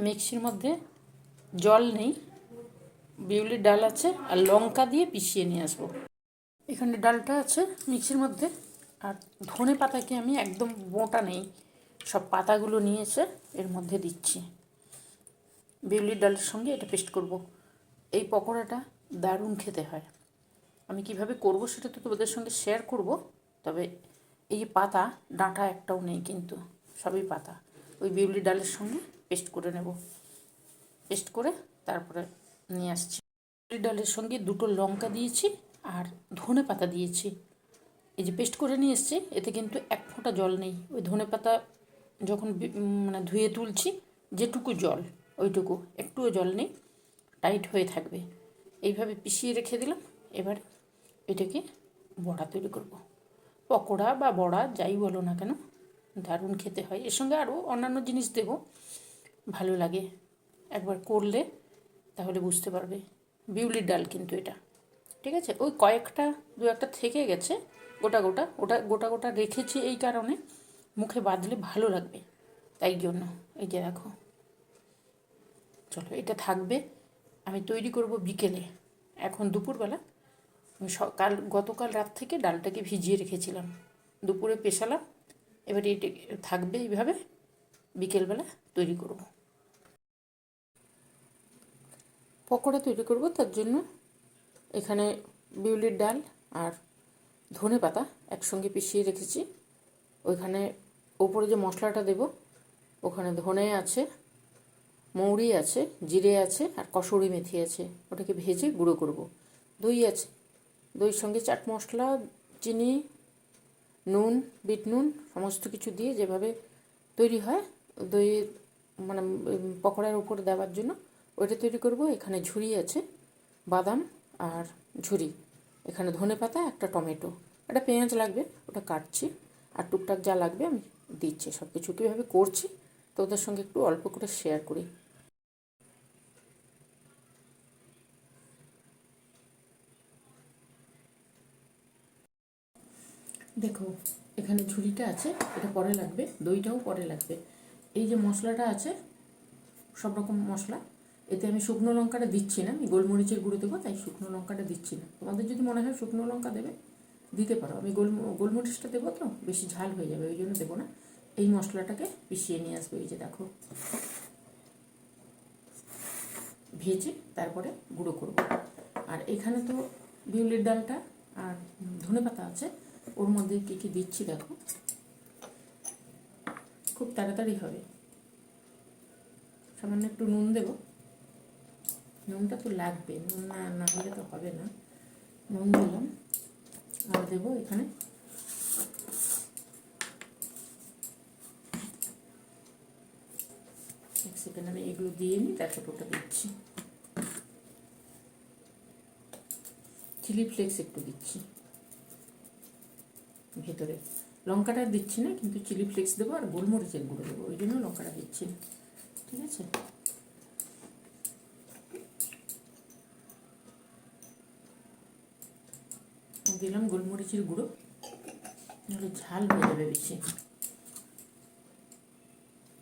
মিক্সির মধ্যে জল নেই, বিউলির ডাল আছে আর লঙ্কা দিয়ে পিষিয়ে নিয়ে আসবো। এখানে ডালটা আছে মিক্সির মধ্যে, আর ধনে পাতাকে আমি একদম বোটা নেই, সব পাতাগুলো নিয়ে এসে এর মধ্যে দিচ্ছি। বিউলির ডালের সঙ্গে এটা পেস্ট করব। এই পকোড়াটা দারুণ খেতে হয়। আমি কিভাবে করব সেটা তো তোমাদের সঙ্গে শেয়ার করব। তবে এই যে পাতা, ডাঁটা একটাও নেই কিন্তু, সবই পাতা। ওই বিউলির ডালের সঙ্গে পেস্ট করে নেব। পেস্ট করে তারপরে নিয়ে আসছি। বিউলির ডালের সঙ্গে দুটো লঙ্কা দিয়েছি আর ধনে পাতা দিয়েছি। এই যে পেস্ট করে নিয়ে এসছি, এতে কিন্তু এক ফোঁটা জল নেই। ওই ধনে পাতা যখন মানে ধুয়ে তুলছি, যেটুকু জল ওইটুকু, একটুও জল নেই, টাইট হয়ে থাকবে। এইভাবে পিষিয়ে রেখে দিলাম। এবার এটাকে বড়া তৈরি করব। পকোড়া বা বড়া যাই বলো না কেন, দারুণ খেতে হয়। এর সঙ্গে আরও অন্যান্য জিনিস দেবো, ভালো লাগে। একবার করলে তাহলে বুঝতে পারবে। বিউলির ডাল কিন্তু এটা, ঠিক আছে। ওই কয়েকটা দু একটা থেকে গেছে গোটা গোটা, ওটা গোটা গোটা রেখেছি এই কারণে, মুখে বাঁধলে ভালো লাগবে তাই জন্য। এই যে দেখো, চলো এটা থাকবে। আমি তৈরি করব বিকেলে। এখন দুপুরবেলা, গতকাল রাত থেকে ডালটাকে ভিজিয়ে রেখেছিলাম, দুপুরে পেশালাম। এবার এটা থাকবে এইভাবে, বিকেলবেলা তৈরি করব। পকোড়া তৈরি করব, তার জন্য এখানে বিউলির ডাল আর ধনে পাতা একসঙ্গে পিষিয়ে রেখেছি। ওইখানে ওপরে যে মশলাটা দেব, ওখানে ধনে আছে, মৌরি আছে, জিরে আছে আর কসুরি মেথি আছে। ওটাকে ভেজে গুঁড়ো করব। দই আছে, দইয়ের সঙ্গে চাট মশলা, চিনি, নুন, বিট নুন সমস্ত কিছু দিয়ে যেভাবে তৈরি হয় দইয়ের মানে পকোড়ার উপরে দেওয়ার জন্য, ওইটা তৈরি করব। এখানে ঝুরি আছে, বাদাম আর ঝুরি। এখানে ধনে পাতা, একটা টমেটো, একটা পেঁয়াজ লাগবে, ওটা কাটছি। আর টুকটাক যা লাগবে আমি দিচ্ছি। সব কিছু কীভাবে করছি তোদের সঙ্গে একটু অল্প করে শেয়ার করি। দেখো, এখানে ঝুড়িটা আছে, এটা পরে লাগবে, দইটাও পরে লাগবে। এই যে মশলাটা আছে, সব রকম মশলা, এতে আমি শুকনো লঙ্কাটা দিচ্ছি না, আমি গোলমরিচের গুঁড়ো দেবো, তাই শুকনো লঙ্কাটা দিচ্ছি না। তোমাদের যদি মনে হয় শুকনো লঙ্কা দেবে, দিতে পারো। আমি গোলমরিচটা দেবো তো বেশি ঝাল হয়ে যাবে, ওই জন্য দেবো না। এই মশলাটাকে পিষিয়ে নিয়ে আসবে। এই যে দেখো, ভেজে তারপরে গুঁড়ো করব। আর এখানে তো বিউলির ডালটা আর ধনে পাতা আছে, ওর মধ্যে কী কী দিচ্ছি দেখো, খুব তাড়াতাড়ি হবে। সামান্য একটু নুন দেবো, নুনটা তো লাগবে, নুন না হলে তো হবে না। নুন দিলাম। আর দেবো এখানে এক সেকেন্ড, আমি এগুলো দিয়ে নিই, তারপর ওটা দিচ্ছি। চিলি ফ্লেক্স একটু দিচ্ছি ভেতরে, লঙ্কাটা দিচ্ছি না, কিন্তু চিলি ফ্লেক্স দেবো আর গোলমরিচের গুঁড়ো দেবো, ওই জন্য লঙ্কাটা দিচ্ছি না, ঠিক আছে। দিলাম গোলমরিচের গুঁড়ো, নাহলে ঝাল হয়ে যাবে বেশি।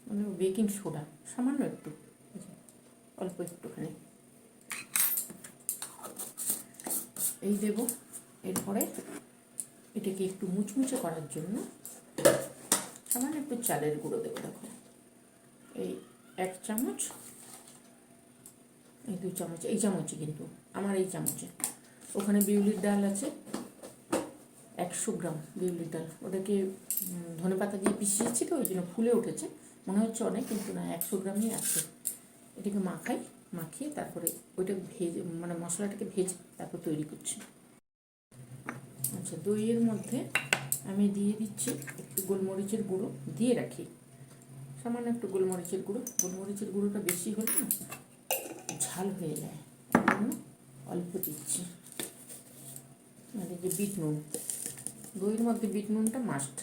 মানে বেকিং সোডা সামান্য একটু, অল্প একটুখানি এই দেবো। এরপরে এটাকে একটু মুচমুচে করার জন্য সামান্য একটু চালের গুঁড়ো দেবো। দেখো, এই 1 চামচ, এই 2 চামচ, এই চামচে কিন্তু, আমার এই চামচে। ওখানে বিউলির ডাল আছে 100 গ্রাম বিউলির ডাল, ওটাকে ধনে পাতা দিয়ে পিষিয়েছি তো ওই জন্য ফুলে উঠেছে, মনে হচ্ছে অনেক, কিন্তু না, 100 গ্রামই আছে। এটাকে মাখিয়ে তারপরে ওইটা ভেজে, মানে মশলাটাকে ভেজে তারপর তৈরি করছি। আচ্ছা, দইয়ের মধ্যে আমি দিয়ে দিচ্ছি একটু গোলমরিচের গুঁড়ো, দিয়ে রাখি সামান্য একটু গোলমরিচের গুঁড়ো। গোলমরিচের গুঁড়োটা বেশি হলে না ঝাল হয়ে যায়, জন্য অল্প দিচ্ছি। আর এই যে বিট নুন, দইয়ের মধ্যে বিট নুনটা মাস্ট,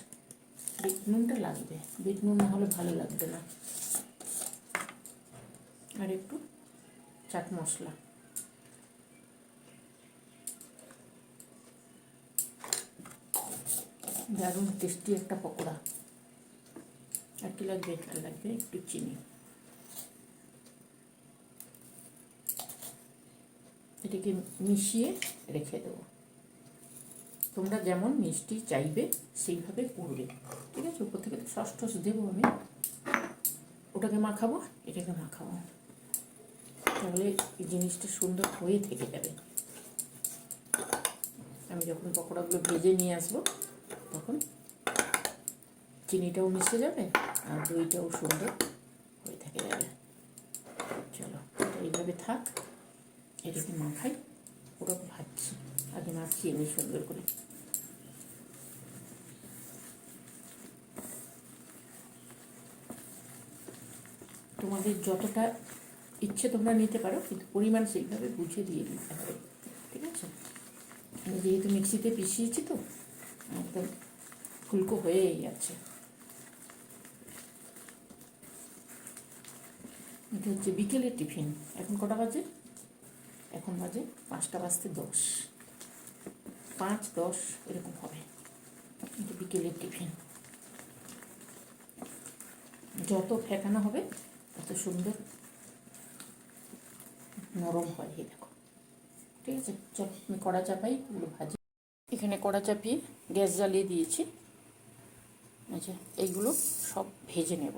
বিট নুনটা লাগবে, বিট নুন না হলে ভালো লাগবে না। আর একটু চাট মশলা, দারুণ টেস্টি একটা পকোড়া। আর কি লাগবে, আর লাগবে একটু চিনি। এটিকে মিশিয়ে রেখে দেবো। তোমরা যেমন মিষ্টি চাইবে সেইভাবে করবে, ঠিক আছে। উপর থেকে সস টস দেবো আমি, ওটাকে মাখাবো, এটাকে মাখাবো, তাহলে এই জিনিসটা সুন্দর হয়ে থেকে যাবে। আমি যখন পকোড়াগুলো ভেজে নিয়ে আসবো তখন চিনিটাও মিশে যাবে আর দইটাও সুন্দর হয়ে থেকে যাবে। চলো এটা এইভাবে থাক, এটাকে মাখাই। ওটা ভাজছি, আগে মাখিয়ে নিই সুন্দর করে। তোমাদের যতটা ইচ্ছে তোমরা নিতে পারো, কিন্তু পরিমাণ সেইভাবে বুঝে দিয়ে দিতে হবে, ঠিক আছে। আমি যেহেতু মিক্সিতে পিষিয়েছি তো একদম ফুলকো হয়েই যাচ্ছে। এটা হচ্ছে বিকেলের টিফিন। এখন কটা বাজে? এখন বাজে 5টা বাজতে 10, 5-10 এরকম হবে। এটা বিকেলের টিফিন। যত ফেটানো হবে তত সুন্দর নরম হয়, এই দেখো, ঠিক আছে। চল আমি কড়া চাপাই, ওগুলো ভাজি। এখানে কড়া চাপিয়ে গ্যাস জ্বালিয়ে দিয়েছি। আচ্ছা, এইগুলো সব ভেজে নেব।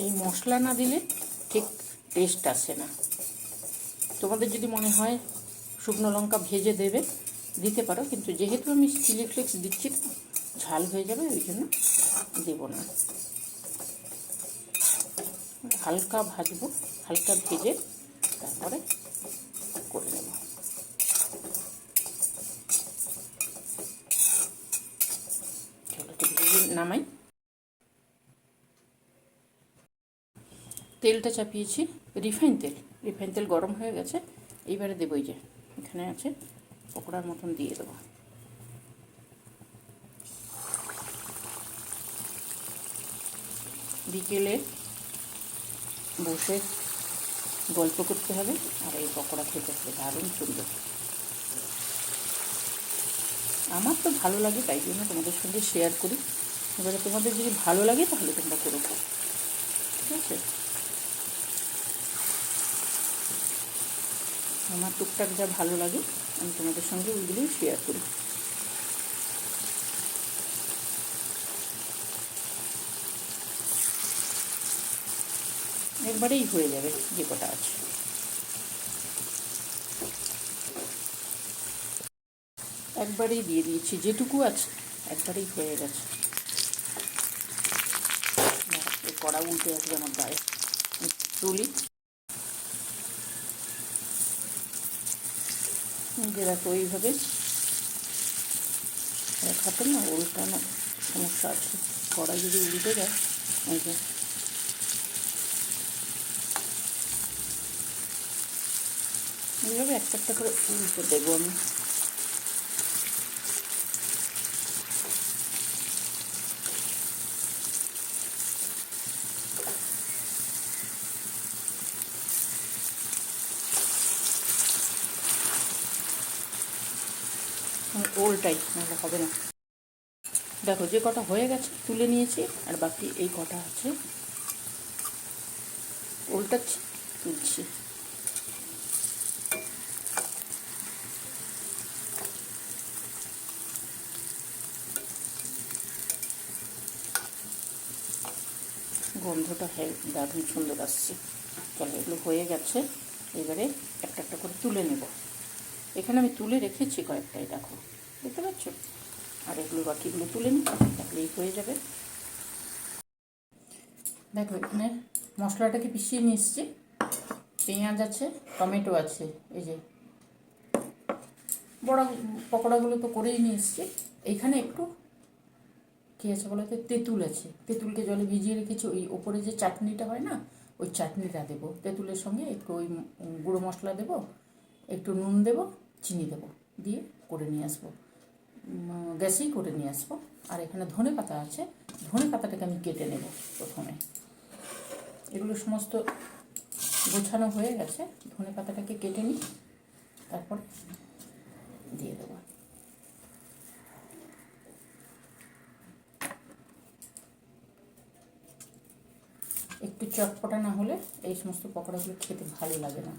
এই মশলা না দিলে ঠিক টেস্ট আসে না। তোমাদের যদি মনে হয় শুকনো লঙ্কা ভেজে দেবে, দিতে পারো, কিন্তু যেহেতু আমি চিলি ফ্লেক্স দিচ্ছি তো ঝাল হয়ে যাবে, ওই জন্য দেবো না। হালকা ভাজবো, হালকা ভেজে তারপরে করে নেব। চলো তো ভেজে নামাই। তেলটা চাপিয়েছি, রিফাইন তেল। রিফাইন তেল গরম হয়ে গেছে, এইবারে দেবো। এই যে এখানে আছে, পকোড়ার মতন দিয়ে দেবো। বিকেলে বসে গল্প করতে হবে আর এই পকোড়া খেতে হবে, দারুণ সুন্দর। আমার তো ভালো লাগে, তাই জন্য তোমাদের সঙ্গে শেয়ার করি। এবারে তোমাদের যদি ভালো লাগে তাহলে তোমরা করো, ঠিক আছে। আমার টুকটাক যা ভালো লাগে আমি তোমাদের সঙ্গে ওইগুলোই শেয়ার করি। একবারেই হয়ে যাবে যে কটা আছে। একবারেই দিয়ে দিয়েছি, যেটুকু আছে একবারেই হয়ে গেছে। কড়া উল্টে আসবে আমার গায়ে, তুলি। যে দেখো এইভাবে খাতে না উল্টানো সমস্যা আছে, কড়াই যদি উল্টে যায়। এই যে এইভাবে একটা একটা করে উল্টে দেবো আমি। ওলটাই, নাহলে হবে না। দেখো যে কটা হয়ে গেছে তুলে নিয়েছি, আর বাকি এই কটা আছে উল্টাচ্ছি, তুলছি। গন্ধটা দারুণ সুন্দর আসছে। চলো এগুলো হয়ে গেছে, এবারে একটা একটা করে তুলে নেব। এখানে আমি তুলে রেখেছি কয়েকটাই, দেখো দেখতে পাচ্ছ। আর এগুলো বাকিগুলো তুলে নিই, তাহলেই হয়ে যাবে। দেখো এখানে মশলাটাকে পিষিয়ে নিয়ে এসছি, পেঁয়াজ আছে, টমেটো আছে, এই যে বড় পকোড়াগুলো তো করেই নিয়ে এসছি। এইখানে একটু কী আছে বলতে, তেঁতুল আছে। তেঁতুলকে জলে ভিজিয়ে রেখেছি, ওই ওপরে যে চাটনিটা হয় না, ওই চাটনিটা দেবো। তেঁতুলের সঙ্গে একটু ওই গুঁড়ো মশলা দেবো, একটু নুন দেবো, চিনি দেবো, দিয়ে করে নিয়ে আসবো। গ্যাসেই করে নিয়ে আসবো। আর এখানে ধনে পাতা আছে, ধনে পাতাটাকে আমি কেটে নেব প্রথমে। এগুলো সমস্ত গোছানো হয়ে গেছে, ধনে পাতাটাকে কেটে নিই, তারপর দিয়ে দেবো। একটু চটপটা না হলে এই সমস্ত পকোড়াগুলো খেতে ভালো লাগে না।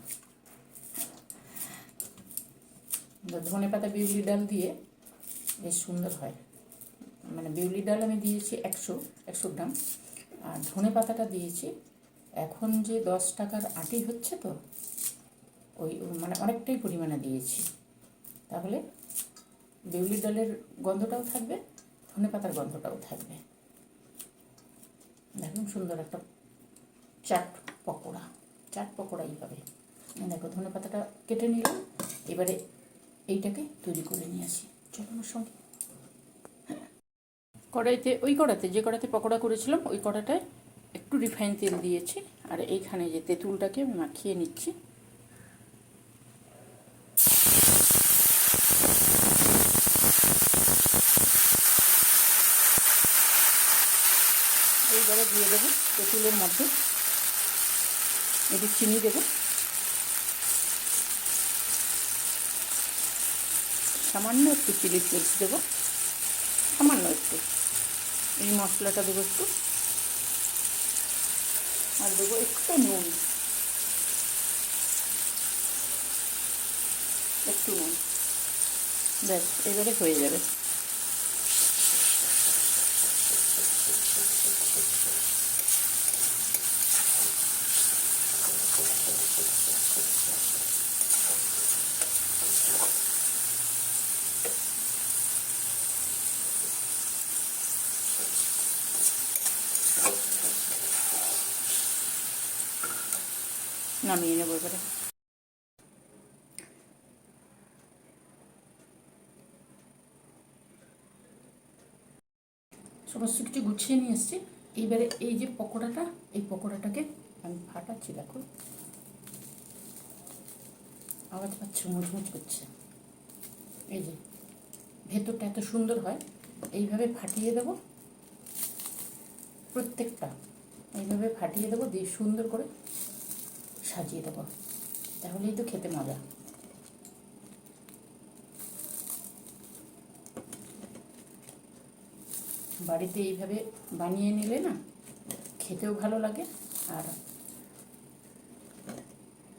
ধনে পাতা বিউলি ডাল দিয়ে বেশ সুন্দর হয়। মানে বিউলি ডাল আমি দিয়েছি 100 গ্রাম, আর ধনে পাতাটা দিয়েছি এখন যে 10 টাকার আটি হচ্ছে তো, ওই মানে অনেকটাই পরিমাণে দিয়েছি। তাহলে বিউলি ডালের গন্ধটাও থাকবে, ধনে পাতার গন্ধটাও থাকবে। দেখুন সুন্দর একটা চাট পকোড়া এইভাবে। দেখো ধনে পাতাটা কেটে নিলাম, এবারে এইটাকে তৈরি করে নিয়ে আসি। চলো আমার সঙ্গে। কড়াইতে যে কড়াইতে পকোড়া করেছিলাম ওই কড়াটায় একটু রিফাইন তেল দিয়েছি, আর এইখানে যে তেঁতুলটাকে আমি মাখিয়ে নিচ্ছি। এইবারে দিয়ে দেবো তেঁতুলের মধ্যে একটু চিনি দেবো, সামান্য একটু চিলি ফ্লেক্স দেবো, সামান্য একটু এই মশলাটা দেবো একটু, আর দেবো একটু নুন, ব্যাস এবারে হয়ে যাবে। নামিয়ে নেবো এবারে। সমস্ত কিছু গুছিয়ে নিয়ে এসেছি। এইবারে এই যে পকোড়াটা, এই পকোড়াটাকে আমি ফাটাচ্ছি। দেখো আওয়াজ পাচ্ছে, মুচমুচ করছে। এই যে ভেতরটা এত সুন্দর হয়, এইভাবে ফাটিয়ে দেবো প্রত্যেকটা, এইভাবে ফাটিয়ে দেবো, দিয়ে সুন্দর করে সাজিয়ে দেবো, তাহলেই তো খেতে মজা। বাড়িতে এইভাবে বানিয়ে নিলে না খেতেও ভালো লাগে, আর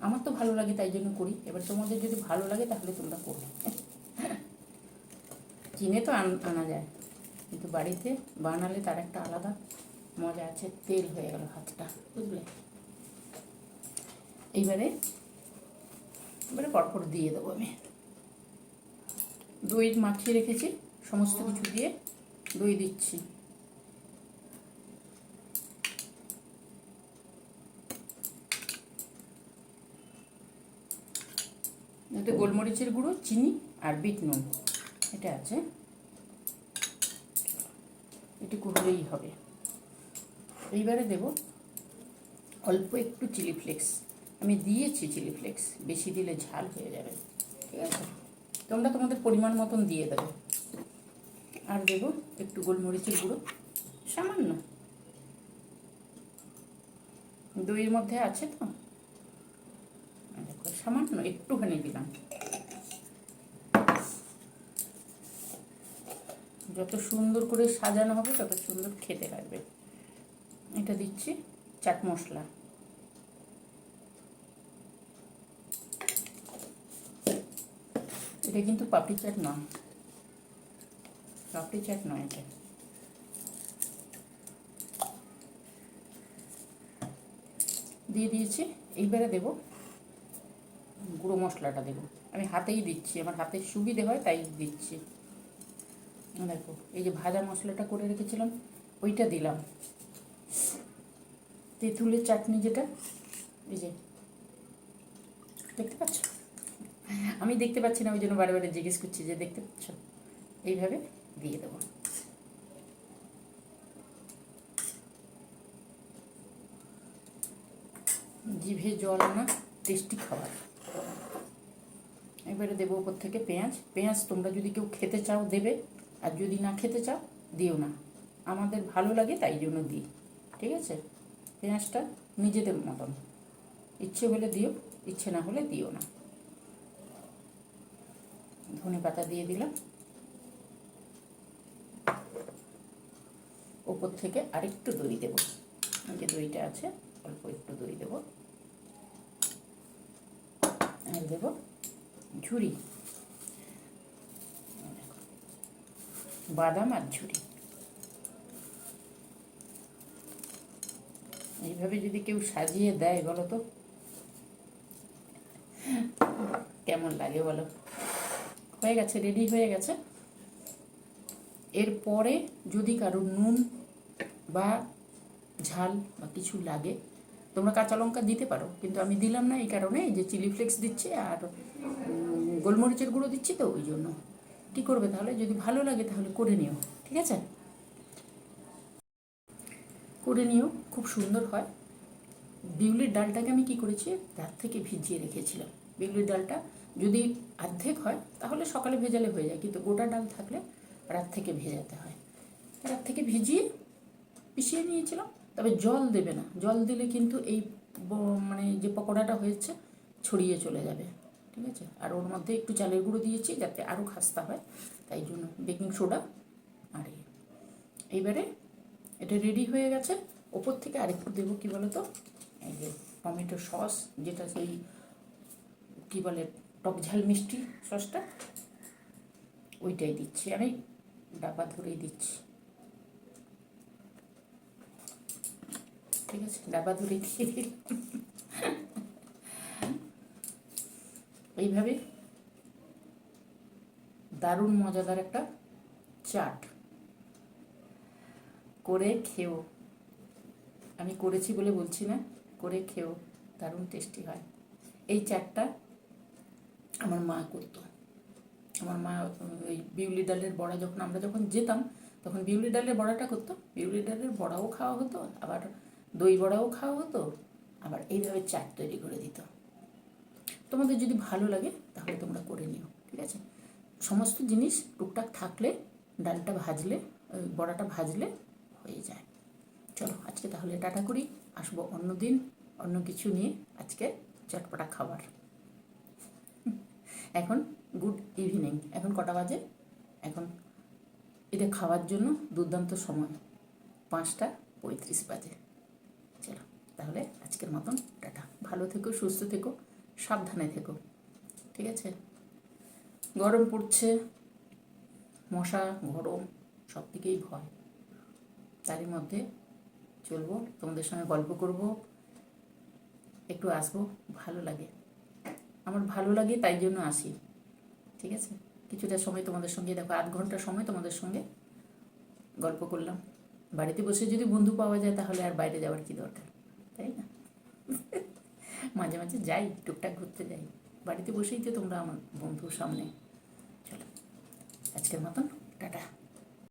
আমার তো ভালো লাগে তাই জন্য করি। এবার তোমাদের যদি ভালো লাগে তাহলে তোমরা করবে। কিনে তো আনা যায়, কিন্তু বাড়িতে বানালে তার একটা আলাদা মজা আছে। তেল হয়ে গেল হাতটা, বুঝলে। এইবারে পরপর দিয়ে দেবো আমি। দই মাখিয়ে রেখেছি, সমস্ত কিছু দিয়ে দই দিচ্ছি। এতে গোলমরিচের গুঁড়ো, চিনি আর বিট নুন এটা আছে, এটুকু হলেই হবে। এইবারে দেব অল্প একটু চিলি ফ্লেক্স, আমি দিয়েছি চিলি ফ্লেক্স, বেশি দিলে ঝাল হয়ে যাবে, ঠিক আছে। তোমরা তোমাদের পরিমাণ মতন দিয়ে দেবে। আর দেব একটু গোলমরিচের গুঁড়ো, সামান্য, দইয়ের মধ্যে আছে তো, দেখো সামান্য একটুখানি দিলাম। যত সুন্দর করে সাজানো হবে তত সুন্দর খেতে লাগবে। এটা দিচ্ছি চাট মশলা, এটা কিন্তু পাপড়ি চাট নয়, এটা। দিয়ে দিয়েছি। এইবারে দেব গুঁড়ো মশলাটা দেবো, আমি হাতেই দিচ্ছি, আমার হাতের সুবিধে হয় তাই দিচ্ছি। দেখো এই যে ভাজা মশলাটা করে রেখেছিলাম ওইটা দিলাম, তেঁতুলের চাটনি যেটা, এই যে দেখতে পাচ্ছ, আমি দেখতে পাচ্ছি না ওই জন্য বারে বারে জিজ্ঞেস করছি যে দেখতে পাচ্ছ। এইভাবে দিয়ে দেবো। জিভে জল আনা টেস্টি খাবার। এবারে দেবো ওপর থেকে পেঁয়াজ তোমরা যদি কেউ খেতে চাও দেবে, আর যদি না খেতে চাও দিও না, আমাদের ভালো লাগে তাই জন্য দিই, ঠিক আছে। পেঁয়াজটা নিজেদের মতন, ইচ্ছে হলে দিও, ইচ্ছে না হলে দিও না। ধনে পাতা দিয়ে দিলাম, ওপর থেকে আরেকটু দই দেবো, যে দইটা আছে অল্প একটু দই দেবো, আর দেবো ঝুরি, বাদাম আর ঝুরি। এইভাবে যদি কেউ সাজিয়ে দেয় বলো তো কেমন লাগে বলো। হয়ে গেছে, রেডি হয়ে গেছে। এরপরে যদি কারো নুন বা ঝাল বা কিছু লাগে তোমরা কাঁচা লঙ্কা দিতে পারো, কিন্তু আমি দিলাম না এই কারণে যে চিলি ফ্লেক্স দিচ্ছি আর গোলমরিচের গুঁড়ো দিচ্ছি, তো ওই জন্য। কী করবে তাহলে, যদি ভালো লাগে তাহলে করে নিও, ঠিক আছে? করে নিও, খুব সুন্দর হয়। বিউলির ডালটাকে আমি কি করেছি, রাত থেকে ভিজিয়ে রেখেছিলাম। বিউলির ডালটা যদি অর্ধেক হয় তাহলে সকালে ভেজালে হয়ে যায়, কিন্তু গোটা ডাল থাকলে রাত থেকে ভেজাতে হয়। রাত থেকে ভিজিয়ে পিষিয়ে নিয়েছিলাম। তবে জল দেবে না, জল দিলে কিন্তু এই মানে যে পকোড়াটা হয়েছে ছড়িয়ে চলে যাবে, ঠিক আছে? আর ওর মধ্যে একটু চালের গুঁড়ো দিয়েছি যাতে আরও খাস্তা হয়, তাই জন্য বেকিং সোডা। আর এইবারে এটা রেডি হয়ে গেছে। ওপর থেকে আরেকটু দেবো কী বলো তো, এই যে টমেটো সস, যেটা সেই কী বলে টক ঝাল মিষ্টি সসটা, ওইটাই দিচ্ছি আমি, ডাবা ধরেই দিচ্ছি, ঠিক আছে? ডাবা ধরে দিয়ে দিই। এইভাবে দারুণ মজাদার একটা চাট করে খেও। আমি করেছি বলে বলছি না, করে খেও, দারুণ টেস্টি হয়। এই চাটটা আমার মা করতো। আমার মা ওই বিউলি ডালের বড়া, যখন আমরা যখন যেতাম তখন বিউলি ডালের বড়াটা করতো। বিউলি ডালের বড়াও খাওয়া হতো, আবার দই বড়াও খাওয়া হতো, আবার এইভাবে চাট তৈরি করে দিত। তোমাদের যদি ভালো লাগে তাহলে তোমরা করে নিও, ঠিক আছে? সমস্ত জিনিস টুকটাক থাকলে ডালটা ভাজলে, ওই বড়াটা ভাজলে হয়ে যায়। চলো আজকে তাহলে টাটা করি, আসবো অন্য দিন অন্য কিছু নিয়ে। আজকে চটপটা খাবার। এখন গুড ইভিনিং, এখন কটা বাজে, এখন এটা খাওয়ার জন্য দুর্দান্ত সময়, 5:35 বাজে। চলো তাহলে আজকের মতন টাটা। ভালো থেকো, সুস্থ থেকো, সাবধানে থেকো, ঠিক আছে? গরম পড়ছে, মশা গরম সব দিকেই ভয়, তারই মধ্যে চলবো, তোমাদের সঙ্গে গল্প করব, একটু আসবো, ভালো লাগে। আমার ভালো লাগে তাই জন্য আসি, ঠিক আছে? কিছুটা সময় তোমাদের সঙ্গে, দেখো 8 ঘন্টা সময় তোমাদের সঙ্গে গল্প করলাম। বাড়িতে বসে যদি বন্ধু পাওয়া যায় তাহলে আর বাইরে যাওয়ার কি দরকার, তাই না? মাঝে মাঝে যাই, টুকটাক ঘুরতে যাই, বাড়িতে বসেই তো তোমরা আমার বন্ধুর সামনে। চলো আজকের মতন টাটা।